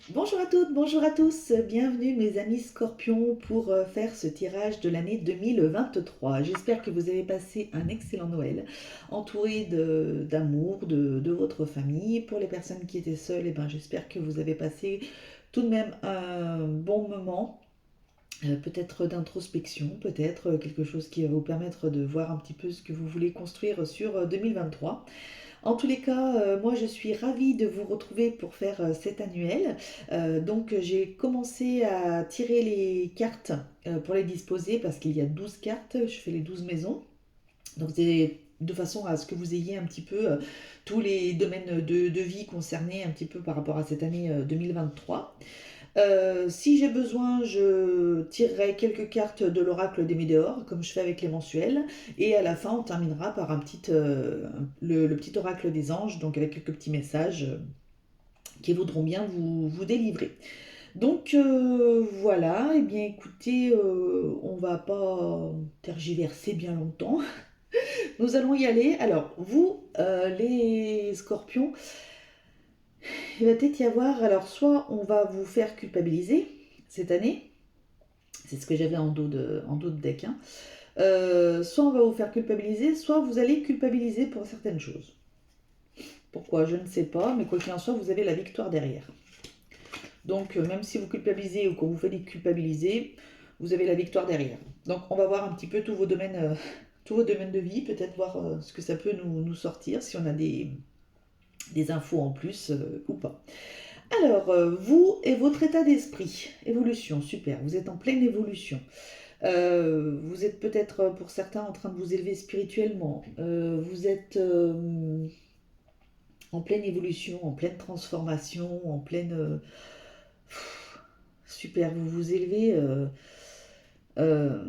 Bonjour à toutes, bonjour à tous, bienvenue mes amis scorpions pour faire ce tirage de l'année 2023. J'espère que vous avez passé un excellent Noël, entouré d'amour, de votre famille. Pour les personnes qui étaient seules, j'espère que vous avez passé tout de même un bon moment, peut-être d'introspection, peut-être quelque chose qui va vous permettre de voir un petit peu ce que vous voulez construire sur 2023. En tous les cas, moi je suis ravie de vous retrouver pour faire cet annuel. Donc j'ai commencé à tirer les cartes pour les disposer parce qu'il y a 12 cartes, je fais les 12 maisons. Donc c'est de façon à ce que vous ayez un petit peu tous les domaines de vie concernés un petit peu par rapport à cette année 2023. Si j'ai besoin, je tirerai quelques cartes de l'oracle des Médéors, comme je fais avec les mensuels. Et à la fin, on terminera par le petit oracle des anges, donc avec quelques petits messages qui voudront bien vous délivrer. Donc voilà, et bien écoutez, on va pas tergiverser bien longtemps. Nous allons y aller. Alors, vous, les scorpions, il va peut-être y avoir, alors soit on va vous faire culpabiliser cette année, c'est ce que j'avais en dos de deck, hein. Soit on va vous faire culpabiliser, soit vous allez culpabiliser pour certaines choses. Pourquoi? Je ne sais pas, mais quoi qu'il en soit, vous avez la victoire derrière. Donc même si vous culpabilisez ou qu'on vous fait culpabiliser, vous avez la victoire derrière. Donc on va voir un petit peu tous vos domaines de vie, peut-être voir ce que ça peut nous sortir, si on a des infos en plus ou pas. Alors, vous et votre état d'esprit, évolution, super, vous êtes en pleine évolution. Vous êtes peut-être pour certains en train de vous élever spirituellement. Vous êtes en pleine évolution, en pleine transformation, en pleine... super, vous vous élevez. Euh,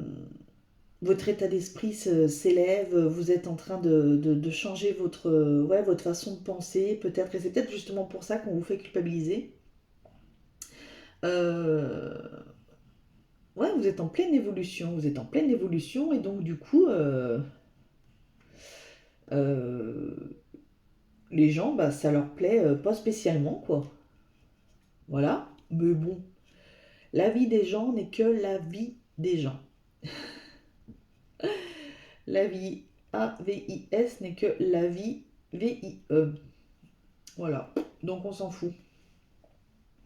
votre état d'esprit s'élève. Vous êtes en train de changer votre façon de penser, peut-être. Et c'est peut-être justement pour ça qu'on vous fait culpabiliser. Euh, ouais, vous êtes en pleine évolution. Vous êtes en pleine évolution. Et donc, du coup... euh, les gens, bah, ça leur plaît pas spécialement, quoi. Voilà. Mais bon, la vie des gens n'est que la vie des gens. La vie AVIS n'est que la vie VIE. Voilà. Donc on s'en fout.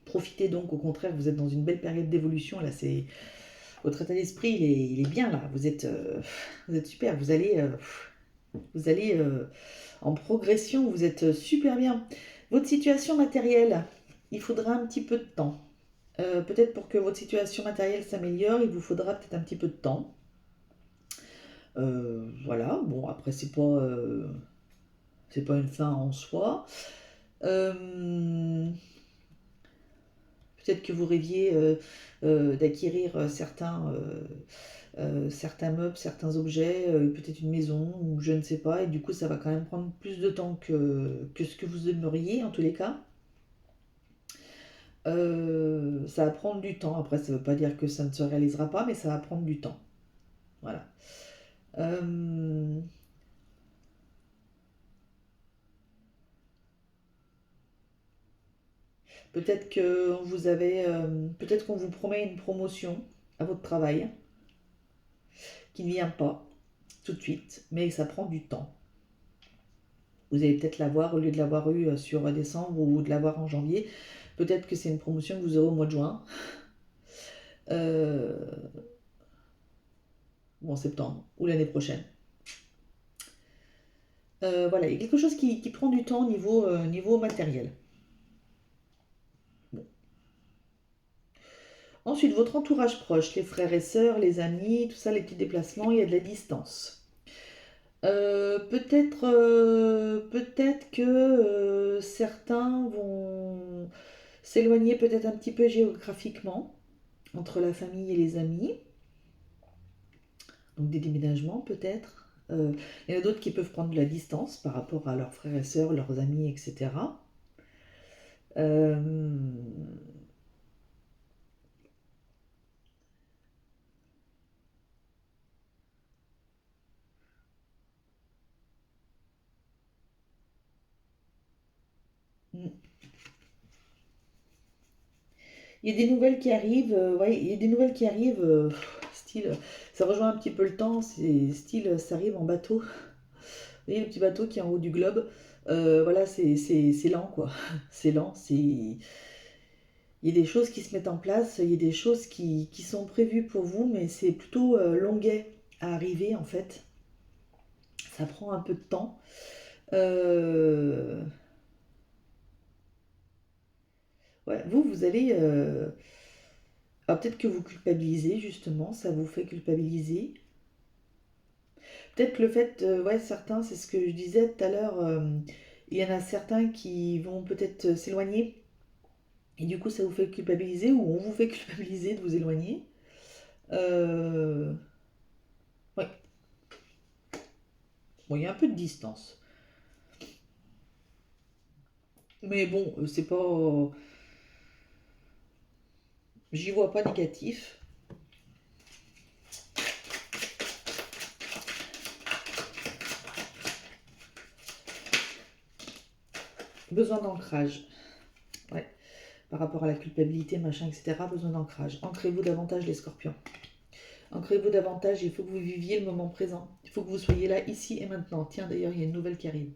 Profitez donc, au contraire, vous êtes dans une belle période d'évolution. Là, c'est votre état d'esprit, il est bien là. Vous êtes super. Vous allez en progression. Vous êtes super bien. Votre situation matérielle, il faudra un petit peu de temps. Peut-être pour que votre situation matérielle s'améliore, il vous faudra peut-être un petit peu de temps. Voilà, bon, après, c'est pas une fin en soi. Euh, Peut-être que vous rêviez d'acquérir certains meubles, certains objets, peut-être une maison, ou je ne sais pas, et du coup, ça va quand même prendre plus de temps que ce que vous aimeriez, en tous les cas. Ça va prendre du temps. Après, ça ne veut pas dire que ça ne se réalisera pas, mais ça va prendre du temps. Voilà. Euh, Peut-être que peut-être qu'on vous promet une promotion à votre travail qui ne vient pas tout de suite, mais ça prend du temps. Vous allez peut-être l'avoir au lieu de l'avoir eu sur décembre ou de l'avoir en janvier. Peut-être que c'est une promotion que vous aurez au mois de juin euh, ou en septembre ou l'année prochaine. Voilà, il y a quelque chose qui prend du temps niveau matériel. Bon. Ensuite, votre entourage proche, les frères et sœurs, les amis, tout ça, les petits déplacements, il y a de la distance. Peut-être que certains vont s'éloigner peut-être un petit peu géographiquement entre la famille et les amis, donc des déménagements peut-être. Il y en a d'autres qui peuvent prendre de la distance par rapport à leurs frères et sœurs, leurs amis, etc. Euh, Il y a des nouvelles qui arrivent, ouais, il y a des nouvelles qui arrivent, style, ça rejoint un petit peu le temps, c'est style, ça arrive en bateau. Vous voyez le petit bateau qui est en haut du globe? Voilà, c'est lent, quoi. C'est lent, c'est... Il y a des choses qui se mettent en place, il y a des choses qui sont prévues pour vous, mais c'est plutôt longuet à arriver, en fait. Ça prend un peu de temps. Euh, ouais, vous allez... alors peut-être que vous culpabilisez, justement, ça vous fait culpabiliser. Peut-être que le fait, ouais, certains, c'est ce que je disais tout à l'heure, il y en a certains qui vont peut-être s'éloigner, et du coup ça vous fait culpabiliser, ou on vous fait culpabiliser de vous éloigner. Euh, ouais, bon, il y a un peu de distance. Mais bon, c'est pas... J'y vois pas négatif. Besoin d'ancrage. Ouais, par rapport à la culpabilité, machin, etc. Besoin d'ancrage. Ancrez-vous davantage les scorpions. Ancrez-vous davantage, il faut que vous viviez le moment présent. Il faut que vous soyez là, ici et maintenant. Tiens, d'ailleurs, il y a une nouvelle qui arrive.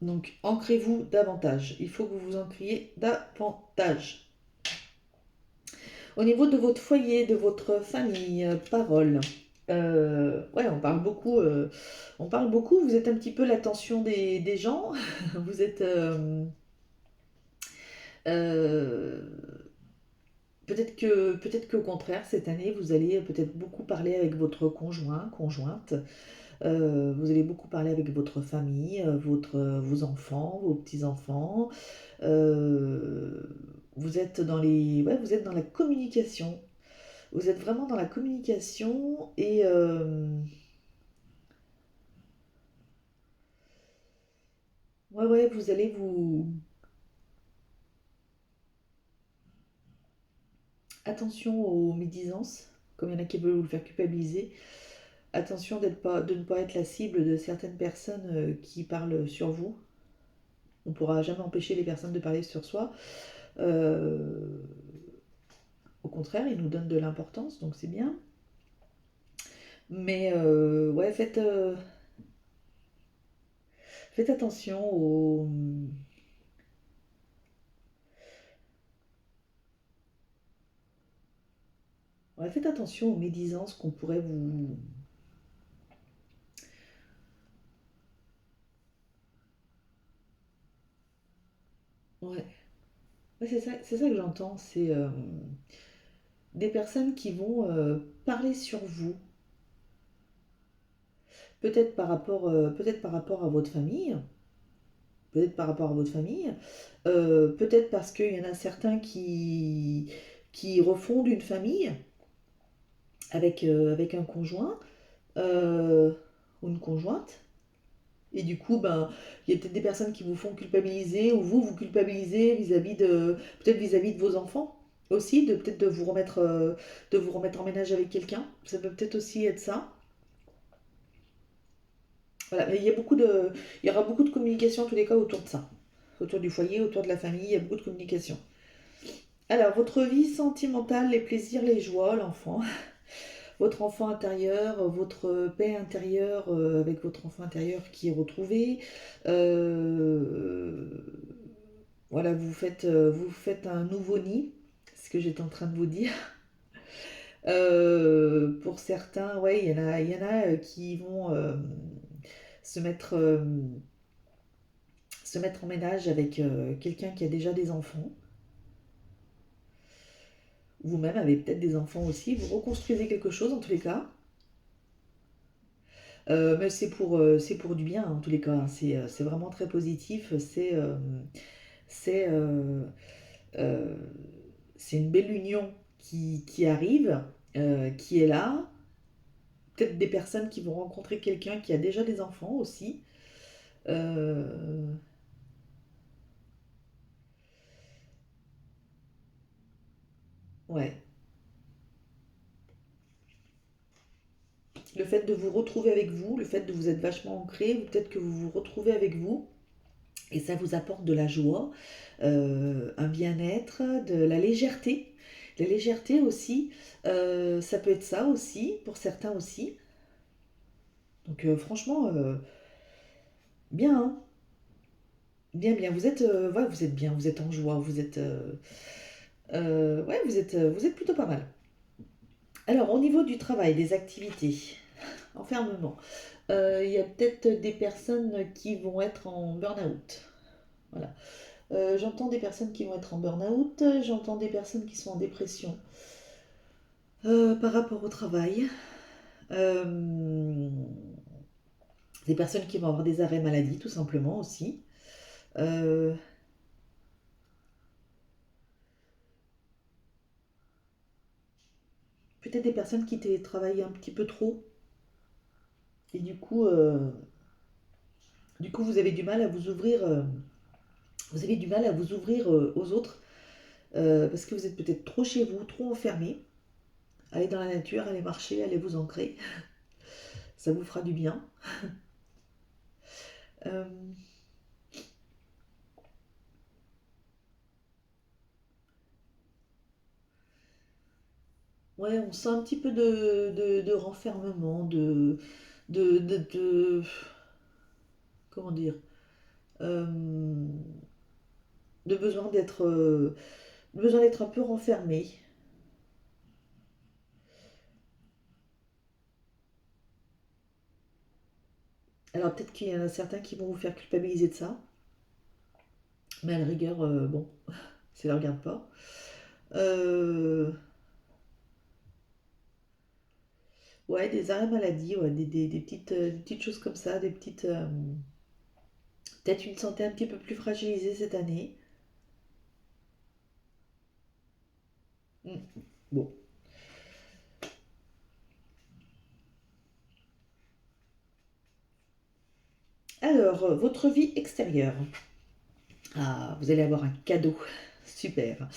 Donc, ancrez-vous davantage. Il faut que vous vous ancriez davantage. Au niveau de votre foyer, de votre famille, parole. Ouais, on parle beaucoup. Vous êtes un petit peu l'attention des gens. Vous êtes euh, peut-être qu'au contraire cette année vous allez peut-être beaucoup parler avec votre conjoint, conjointe. Vous allez beaucoup parler avec votre famille, vos enfants, vos petits-enfants. Euh, vous êtes dans ouais, vous êtes dans la communication. Vous êtes vraiment dans la communication et ouais, ouais, vous allez vous... Attention aux médisances, comme il y en a qui veulent vous faire culpabiliser. Attention de ne pas être la cible de certaines personnes qui parlent sur vous. On ne pourra jamais empêcher les personnes de parler sur soi. Euh, Au contraire, ils nous donnent de l'importance, donc c'est bien. Mais ouais, faites attention aux... Ouais, faites attention aux médisances qu'on pourrait vous... Ouais, ouais, c'est ça que j'entends, c'est des personnes qui vont parler sur vous, peut-être par rapport à votre famille, peut-être par rapport à votre famille, peut-être parce qu'il y en a certains qui refondent une famille avec un conjoint euh, ou une conjointe. Et du coup, ben, il y a peut-être des personnes qui vous font culpabiliser, ou vous culpabilisez vis-à-vis de, peut-être vis-à-vis de vos enfants aussi, de peut-être de vous remettre en ménage avec quelqu'un. Ça peut peut-être aussi être ça. Voilà, mais il y aura beaucoup de communication en tous les cas autour de ça. Autour du foyer, autour de la famille, il y a beaucoup de communication. Alors, votre vie sentimentale, les plaisirs, les joies, l'enfant, votre enfant intérieur, votre paix intérieure avec votre enfant intérieur qui est retrouvé. Euh, voilà, vous faites un nouveau nid, c'est ce que j'étais en train de vous dire. Pour certains, ouais, il y en a qui vont se mettre, euh, se mettre en ménage avec quelqu'un qui a déjà des enfants. Vous-même avez peut-être des enfants aussi. Vous reconstruisez quelque chose en tous les cas. Mais c'est pour du bien en tous les cas, hein. C'est vraiment très positif. C'est euh, euh, c'est une belle union qui arrive, qui est là. Peut-être des personnes qui vont rencontrer quelqu'un qui a déjà des enfants aussi. Euh, ouais. Le fait de vous retrouver avec vous, le fait de vous être vachement ancré, peut-être que vous vous retrouvez avec vous. et ça vous apporte de la joie, un bien-être, de la légèreté. La légèreté aussi, ça peut être ça aussi, pour certains aussi. Donc franchement, bien, hein. Bien, bien. Vous êtes, ouais, vous êtes bien, vous êtes en joie, ouais, vous êtes plutôt pas mal. Alors, au niveau du travail, des activités, enfermement, il y a peut-être des personnes qui vont être en burn-out. Voilà. J'entends des personnes qui vont être en burn-out, j'entends des personnes qui sont en dépression par rapport au travail, euh, des personnes qui vont avoir des arrêts maladie, tout simplement aussi. Euh, Peut-être des personnes qui télétravaillent un petit peu trop, et du coup, vous avez du mal à vous ouvrir, vous avez du mal à vous ouvrir aux autres, parce que vous êtes peut-être trop chez vous, trop enfermé. Allez dans la nature, allez marcher, allez vous ancrer, ça vous fera du bien. Euh, ouais, on sent un petit peu de renfermement, de comment dire, euh, de besoin d'être un peu renfermé. Alors peut-être qu'il y en a certains qui vont vous faire culpabiliser de ça, mais à la rigueur, bon, ça ne les regarde pas. Euh, ouais, des arrêts maladie, ouais, des petites choses comme ça, peut-être une santé un petit peu plus fragilisée cette année. Mm. Bon. Alors, votre vie extérieure. Ah, vous allez avoir un cadeau. Super.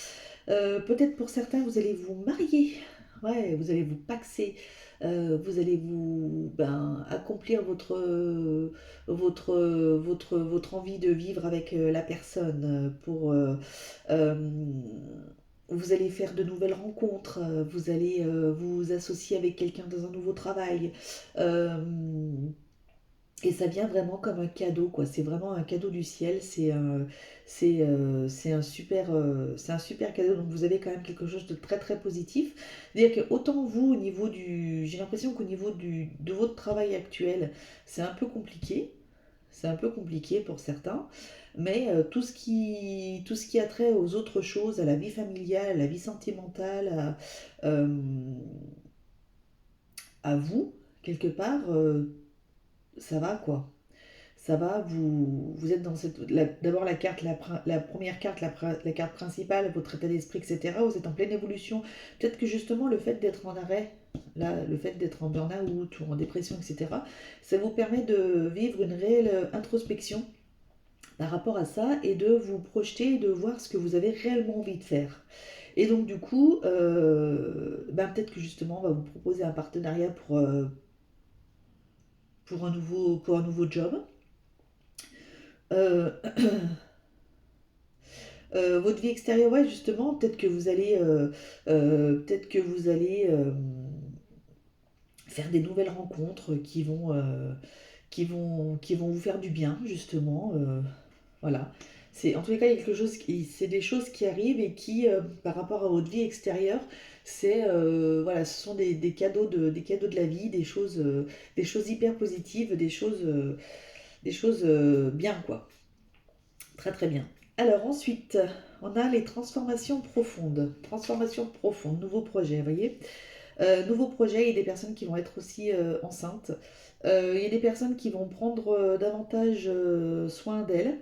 Peut-être pour certains, vous allez vous marier. Ouais, vous allez vous paxer. Vous allez accomplir votre envie de vivre avec la personne. Euh, vous allez faire de nouvelles rencontres. Vous allez vous associer avec quelqu'un dans un nouveau travail. Euh, et ça vient vraiment comme un cadeau, quoi. C'est vraiment un cadeau du ciel. C'est un super cadeau. Donc vous avez quand même quelque chose de très très positif. C'est-à-dire que autant vous, j'ai l'impression qu'au niveau de votre travail actuel, c'est un peu compliqué. C'est un peu compliqué pour certains. Mais tout ce qui a trait aux autres choses, à la vie familiale, à la vie sentimentale, euh, à vous, quelque part, ça va, quoi. Ça va, vous êtes dans d'abord la carte, la première carte, la carte principale, votre état d'esprit, etc. Vous êtes en pleine évolution. Peut-être que justement le fait d'être en arrêt, là, le fait d'être en burn-out ou en dépression, etc., ça vous permet de vivre une réelle introspection par rapport à ça et de vous projeter et de voir ce que vous avez réellement envie de faire. Et donc du coup, peut-être que justement on va vous proposer un partenariat pour un nouveau job. Euh, votre vie extérieure, ouais, justement, peut-être que vous allez faire des nouvelles rencontres qui vont vous faire du bien, justement. Voilà. C'est, en tous les cas, il y a c'est des choses qui arrivent et qui, par rapport à votre vie extérieure, voilà, ce sont des cadeaux de la vie, des choses hyper positives, des choses bien, quoi. Très très bien. Alors ensuite, on a les transformations profondes. Transformations profondes, nouveau projet, vous voyez. Nouveau projet, il y a des personnes qui vont être aussi enceintes. Il y a des personnes qui vont prendre davantage soin d'elles.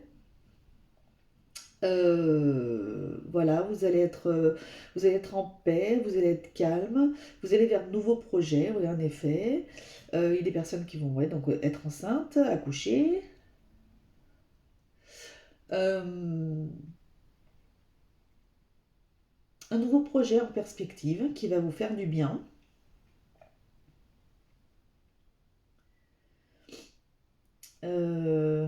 Voilà, vous allez être en paix, vous allez être calme, vous allez vers de nouveaux projets, oui, en effet. Il y a des personnes qui vont, ouais, donc, être enceintes, accoucher. Euh, un nouveau projet en perspective qui va vous faire du bien. Euh,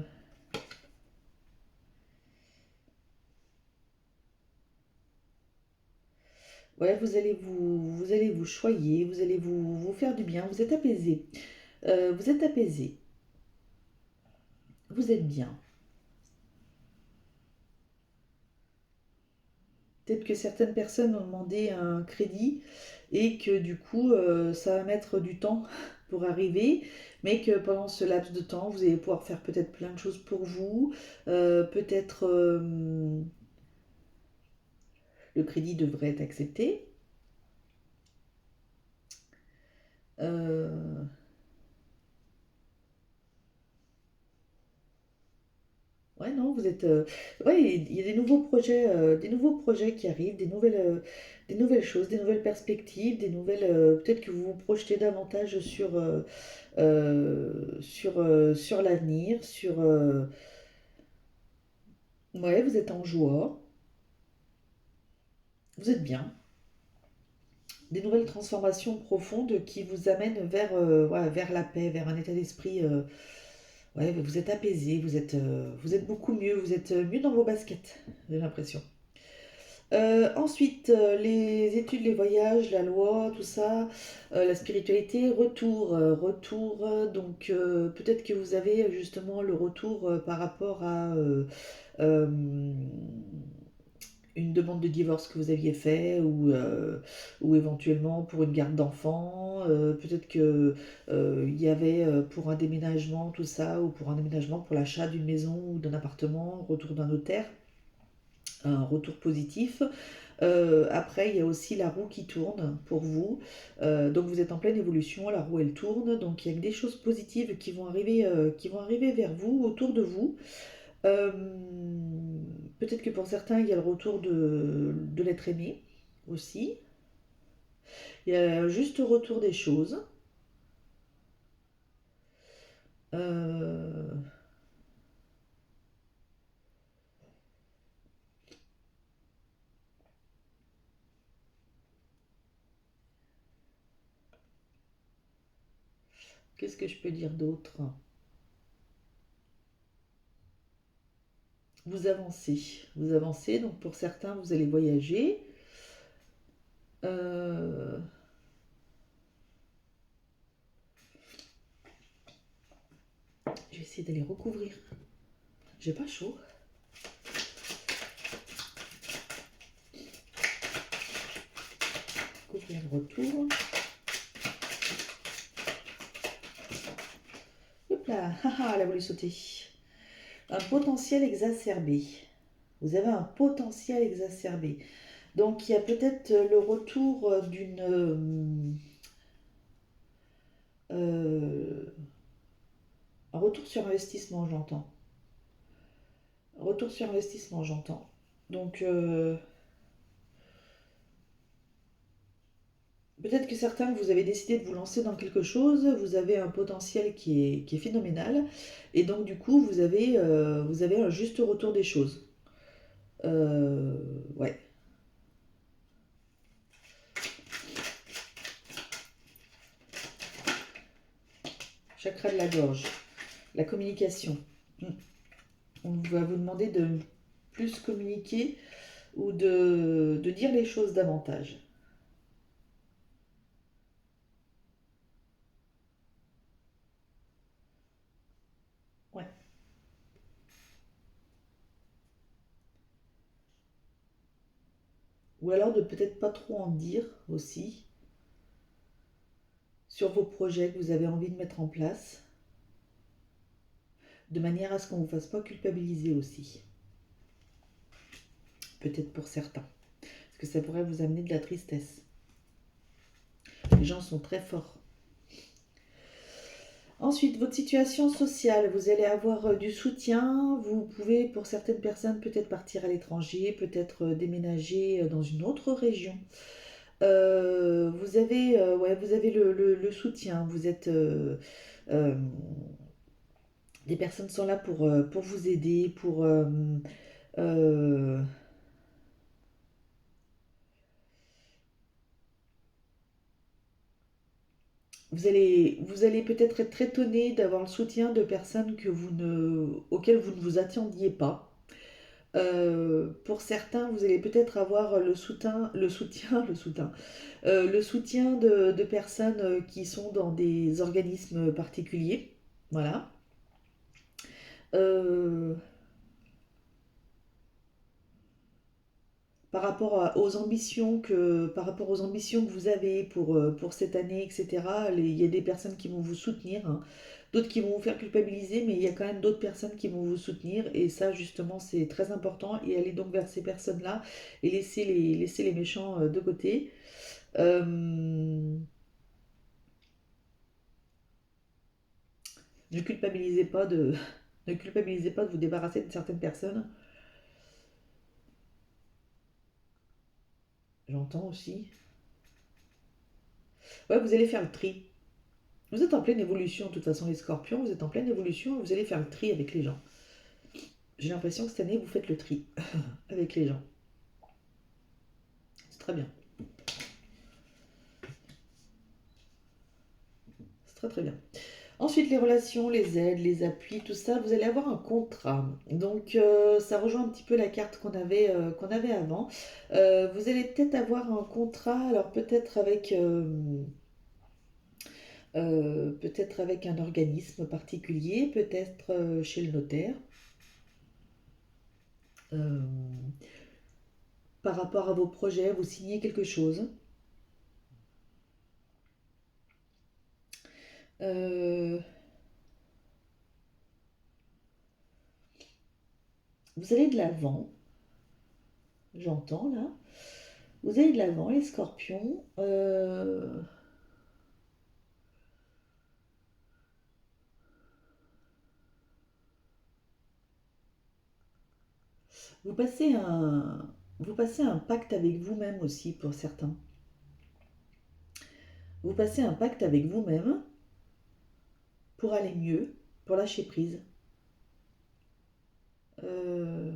Ouais, vous allez vous choyer, vous allez vous faire du bien, vous êtes apaisé. Vous êtes apaisé, vous êtes bien. Peut-être que certaines personnes ont demandé un crédit et que du coup, ça va mettre du temps pour arriver, mais que pendant ce laps de temps, vous allez pouvoir faire peut-être plein de choses pour vous. Peut-être le crédit devrait être accepté. Euh, Ouais, non, vous êtes. Ouais, il y a des nouveaux projets qui arrivent, des nouvelles choses, des nouvelles perspectives, des nouvelles. Peut-être que vous vous projetez davantage sur l'avenir, ouais, vous êtes en joie, vous êtes bien. Des nouvelles transformations profondes qui vous amènent ouais, vers la paix, vers un état d'esprit. Ouais, vous êtes apaisé, vous êtes beaucoup mieux, vous êtes mieux dans vos baskets, j'ai l'impression. Ensuite, les études, les voyages, la loi, tout ça, la spiritualité, donc peut-être que vous avez justement le retour par rapport à euh, une demande de divorce que vous aviez fait ou éventuellement pour une garde d'enfants. Peut-être que il y avait pour un déménagement, tout ça, ou pour un déménagement pour l'achat d'une maison ou d'un appartement, retour d'un notaire, un retour positif. Après, il y a aussi la roue qui tourne pour vous. Donc vous êtes en pleine évolution, la roue elle tourne. Donc il y a des choses positives qui vont arriver vers vous, autour de vous. Euh, Peut-être que pour certains, il y a le retour de l'être aimé aussi. Il y a juste retour des choses. Euh, Qu'est-ce que je peux dire d'autre? Vous avancez, donc pour certains, vous allez voyager. Euh, je vais essayer d'aller recouvrir. J'ai pas chaud. Couvrir le retour. Hop là, haha, elle a voulu sauter. Un potentiel exacerbé. Vous avez un potentiel exacerbé. Donc il y a peut-être le retour euh, un retour sur investissement, j'entends. Retour sur investissement, j'entends. Donc peut-être que certains, vous avez décidé de vous lancer dans quelque chose, vous avez un potentiel qui est phénoménal, et donc du coup, vous avez un juste retour des choses. Euh, ouais, chakra de la gorge, la communication. Mm. On va vous demander de plus communiquer ou de dire les choses davantage. Ouais. Ou alors de peut-être pas trop en dire aussi sur vos projets que vous avez envie de mettre en place, de manière à ce qu'on ne vous fasse pas culpabiliser aussi. Peut-être pour certains. Parce que ça pourrait vous amener de la tristesse. Les gens sont très forts. Ensuite, votre situation sociale, vous allez avoir du soutien. Vous pouvez, pour certaines personnes, peut-être partir à l'étranger, peut-être déménager dans une autre région. Ouais, vous avez le soutien. Euh, des personnes sont là pour vous aider, euh, vous allez peut-être être étonné d'avoir le soutien de personnes auxquelles vous ne vous attendiez pas. Pour certains, vous allez peut-être avoir le soutien de personnes qui sont dans des organismes particuliers. Voilà. Euh, par rapport aux ambitions que vous avez pour cette année, etc., il y a des personnes qui vont vous soutenir, hein. D'autres qui vont vous faire culpabiliser, mais il y a quand même d'autres personnes qui vont vous soutenir, et ça, justement, c'est très important, et allez donc vers ces personnes-là, et laissez les méchants de côté. Euh, ne culpabilisez pas de, ne culpabilisez pas de vous débarrasser de certaines personnes. J'entends aussi. Ouais, vous allez faire le tri. Vous êtes en pleine évolution, de toute façon, les scorpions, vous êtes en pleine évolution, et vous allez faire le tri avec les gens. J'ai l'impression que cette année, vous faites le tri avec les gens. C'est très bien. C'est très très bien. Ensuite, les relations, les aides, les appuis, tout ça, vous allez avoir un contrat. Donc, ça rejoint un petit peu la carte qu'on avait avant. Vous allez peut-être avoir un contrat, alors peut-être avec un organisme particulier, peut-être chez le notaire. Euh, Par rapport à vos projets, vous signez quelque chose. Euh, Vous allez de l'avant, j'entends là. Vous allez de l'avant, les scorpions. Vous passez vous passez un pacte avec vous-même aussi pour certains. Vous passez un pacte avec vous-même pour aller mieux, pour lâcher prise. Euh,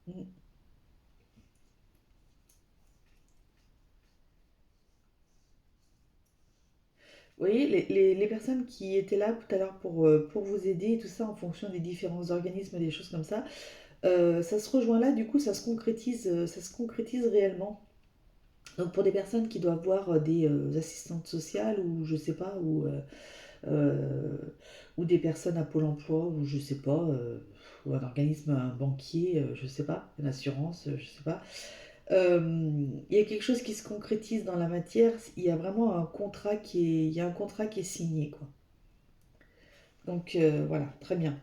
vous voyez, les personnes qui étaient là tout à l'heure pour vous aider et tout ça en fonction des différents organismes, des choses comme ça, ça se rejoint là, du coup ça se concrétise réellement. Donc pour des personnes qui doivent voir des assistantes sociales ou je sais pas, euh, ou des personnes à Pôle emploi ou je sais pas, ou un organisme, un banquier, je sais pas, une assurance, je sais pas. Il y a quelque chose qui se concrétise dans la matière, il y a vraiment il y a un contrat qui est signé, quoi. Donc voilà, très bien.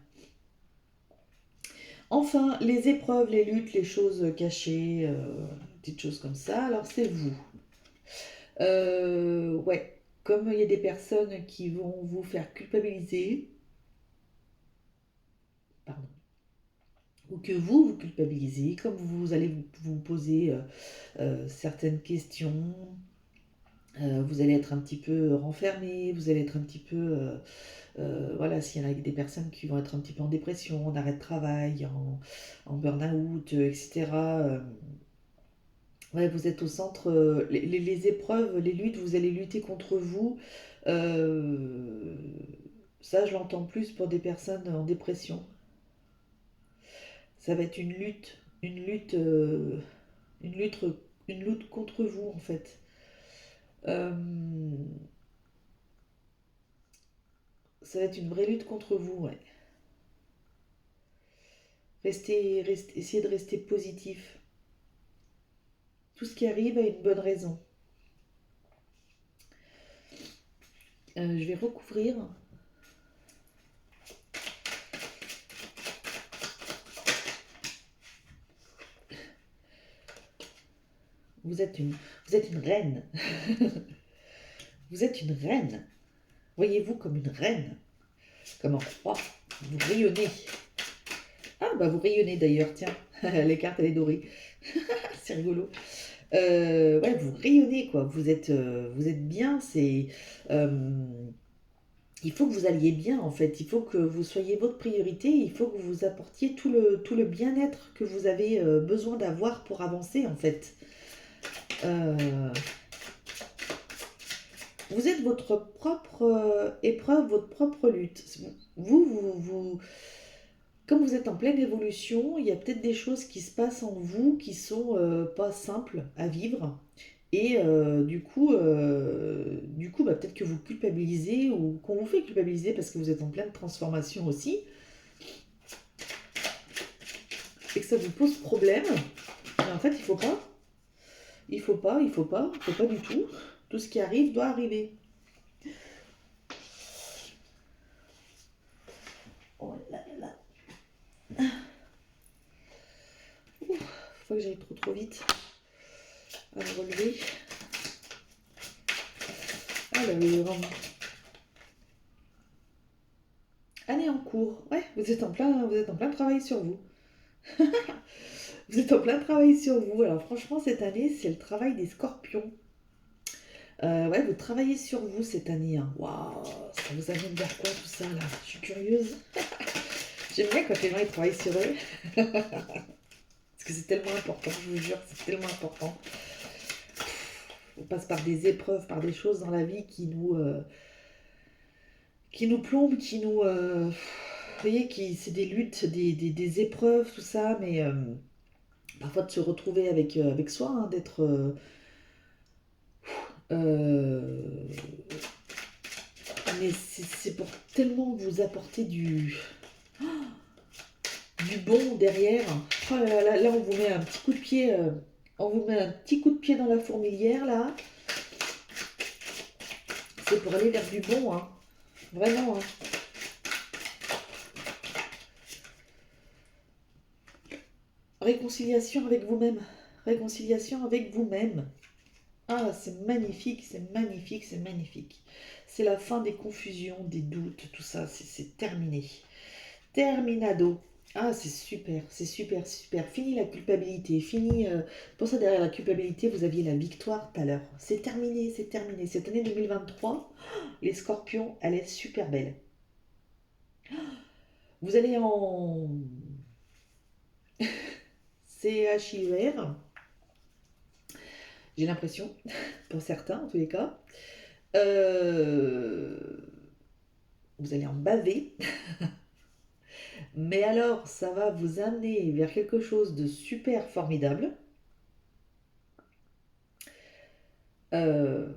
Enfin, les épreuves, les luttes, les choses cachées, petites choses comme ça, alors c'est vous. Ouais, comme il y a des personnes qui vont vous faire culpabiliser, pardon, ou que vous culpabilisez, comme vous allez vous poser certaines questions, vous allez être un petit peu renfermé, vous allez être un petit peu, voilà, s'il y en a des personnes qui vont être un petit peu en dépression, en arrêt de travail, en burn-out, etc. Ouais, vous êtes au centre, les épreuves, les luttes, vous allez lutter contre vous. Euh, Ça, je l'entends plus pour des personnes en dépression. Ça va être une lutte, une lutte contre vous, en fait. Euh, Ça va être une vraie lutte contre vous, ouais. Essayez de rester positif. Tout ce qui arrive a une bonne raison. Je vais recouvrir. Vous êtes une, vous êtes une reine. Vous êtes une reine. Voyez-vous comme une reine, comme un roi. Vous rayonnez. Ah, bah vous rayonnez d'ailleurs, tiens. La carte, elle est dorée. C'est rigolo. Ouais, vous rayonnez, quoi. Vous êtes bien. Euh, il faut que vous alliez bien, en fait. Il faut que vous soyez votre priorité. Il faut que vous apportiez tout le bien-être que vous avez besoin d'avoir pour avancer, en fait. Euh, Vous êtes votre propre épreuve, votre propre lutte. Comme vous êtes en pleine évolution, il y a peut-être des choses qui se passent en vous qui sont pas simples à vivre. Et du coup, bah, peut-être que vous culpabilisez ou qu'on vous fait culpabiliser parce que vous êtes en pleine transformation aussi et que ça vous pose problème. Mais en fait, il faut pas. Il faut pas, il faut pas, il faut pas du tout. Tout ce qui arrive doit arriver. Oh là là. Faut pas que j'aille trop vite à me relever. Alors, année en cours. Ouais, vous êtes en plein travail sur vous. Vous êtes en plein travail sur vous. Alors franchement, cette année, c'est le travail des scorpions. Ouais, vous travaillez sur vous cette année, hein. Waouh, ça vous amène vers quoi tout ça là? Je suis curieuse. J'aime bien quand les gens ils travaillent sur eux. Parce que c'est tellement important, je vous jure, c'est tellement important. On passe par des épreuves, par des choses dans la vie qui nous plombent, vous voyez, c'est des luttes, des épreuves, tout ça, mais parfois de se retrouver avec soi, hein, d'être euh, mais c'est pour tellement vous apporter du bon derrière. Oh là, là, là, on vous met un petit coup de pied, on vous met un petit coup de pied dans la fourmilière là. C'est pour aller vers du bon, hein. Vraiment, hein. Réconciliation avec vous-même. Réconciliation avec vous-même. Ah, c'est magnifique, c'est magnifique, c'est magnifique. C'est la fin des confusions, des doutes, tout ça, c'est terminé. Terminado. Ah, c'est super, c'est super, super. Fini la culpabilité, fini. Pour ça, derrière la culpabilité, vous aviez la victoire tout à l'heure. C'est terminé, c'est terminé. Cette année 2023, les scorpions, elle est super belle. Vous allez en CHIER, j'ai l'impression, pour certains en tous les cas. Euh, Vous allez en baver. Mais alors, ça va vous amener vers quelque chose de super formidable. Euh,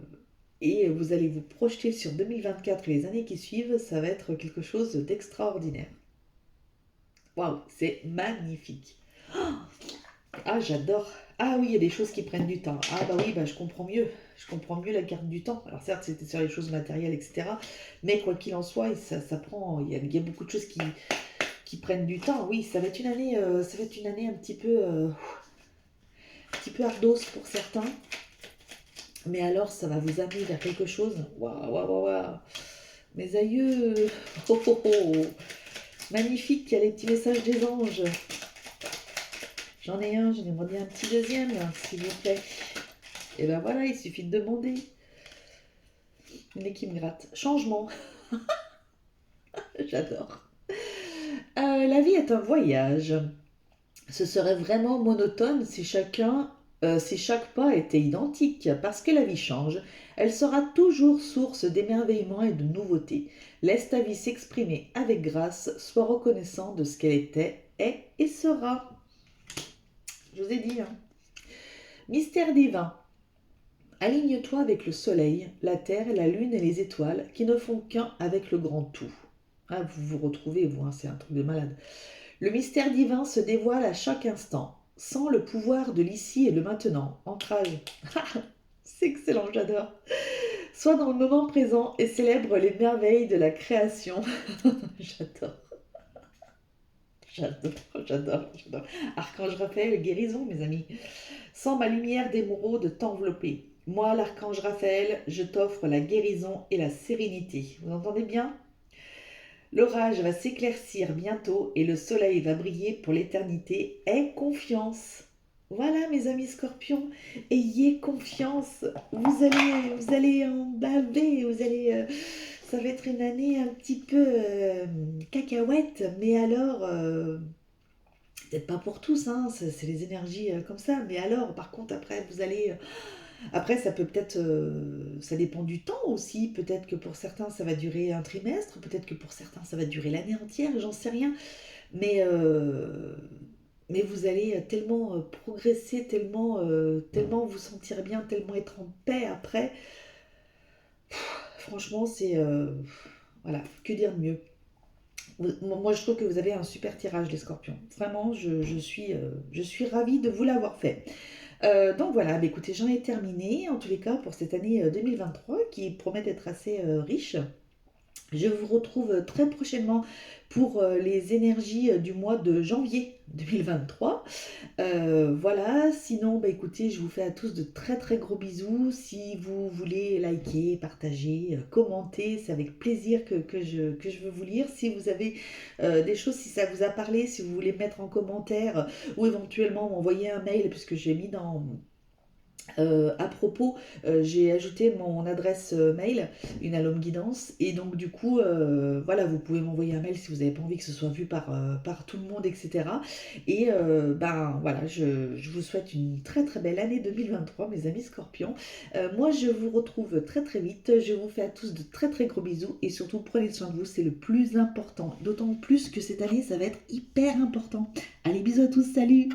et vous allez vous projeter sur 2024 et les années qui suivent, ça va être quelque chose d'extraordinaire. Waouh, c'est magnifique. Ah, j'adore. Ah oui, il y a des choses qui prennent du temps. Ah bah oui, bah je comprends mieux. Je comprends mieux la carte du temps. Alors certes, c'était sur les choses matérielles, etc. Mais quoi qu'il en soit, ça prend. Il y a beaucoup de choses qui prennent du temps. Oui, ça va être une année un petit peu ardos pour certains. Mais alors, ça va vous amener vers quelque chose. Waouh, waouh, waouh, waouh. Mes aïeux. Oh, oh, oh. Magnifique, il y a les petits messages des anges. J'en ai un, j'en ai bien un petit deuxième, s'il vous plaît. Et ben voilà, il suffit de demander. Le nez qui me gratte. Changement. J'adore. La vie est un voyage. Ce serait vraiment monotone si chaque pas était identique, parce que la vie change. Elle sera toujours source d'émerveillement et de nouveautés. Laisse ta vie s'exprimer avec grâce, sois reconnaissant de ce qu'elle était, est et sera. Je vous ai dit, hein. Mystère divin. Aligne-toi avec le soleil, la terre, la lune et les étoiles, qui ne font qu'un avec le grand tout. Ah, vous vous retrouvez, vous, hein, c'est un truc de malade. Le mystère divin se dévoile à chaque instant, sans le pouvoir de l'ici et le maintenant. Ancrage. C'est excellent, j'adore. Sois dans le moment présent et célèbre les merveilles de la création. J'adore, j'adore, j'adore, j'adore. Archange Raphaël, guérison, mes amis. Sans ma lumière d'émeraude t'envelopper. Moi, l'archange Raphaël, je t'offre la guérison et la sérénité. Vous entendez bien? L'orage va s'éclaircir bientôt et le soleil va briller pour l'éternité. Aie confiance. Voilà mes amis scorpions, ayez confiance. Vous allez en baver, ça va être une année un petit peu cacahuète, mais alors peut-être pas pour tous, hein, c'est les énergies comme ça, mais alors, par contre, après, vous allez. Après, ça peut peut-être. Ça dépend du temps aussi. Peut-être que pour certains, ça va durer un trimestre, peut-être que pour certains, ça va durer l'année entière, j'en sais rien. Mais, euh, mais vous allez tellement progresser, tellement vous sentir bien, tellement être en paix après. Franchement, c'est. Voilà, que dire de mieux? Moi, je trouve que vous avez un super tirage, les scorpions. Vraiment, je suis ravie de vous l'avoir fait. Donc voilà, bah écoutez, j'en ai terminé, en tous les cas, pour cette année 2023, qui promet d'être assez riche. Je vous retrouve très prochainement pour les énergies du mois de janvier 2023. Voilà, sinon, bah écoutez, je vous fais à tous de très très gros bisous. Si vous voulez liker, partager, commenter, c'est avec plaisir que je veux vous lire. Si vous avez des choses, si ça vous a parlé, si vous voulez mettre en commentaire ou éventuellement m'envoyer un mail, puisque j'ai mis dans à propos, j'ai ajouté mon adresse mail, une alome guidance, et donc du coup, voilà, vous pouvez m'envoyer un mail si vous n'avez pas envie que ce soit vu par tout le monde, etc. Et ben voilà, je vous souhaite une très très belle année 2023, mes amis scorpions. Moi, je vous retrouve très très vite. Je vous fais à tous de très très gros bisous, et surtout prenez soin de vous, c'est le plus important. D'autant plus que cette année, ça va être hyper important. Allez, bisous à tous, salut!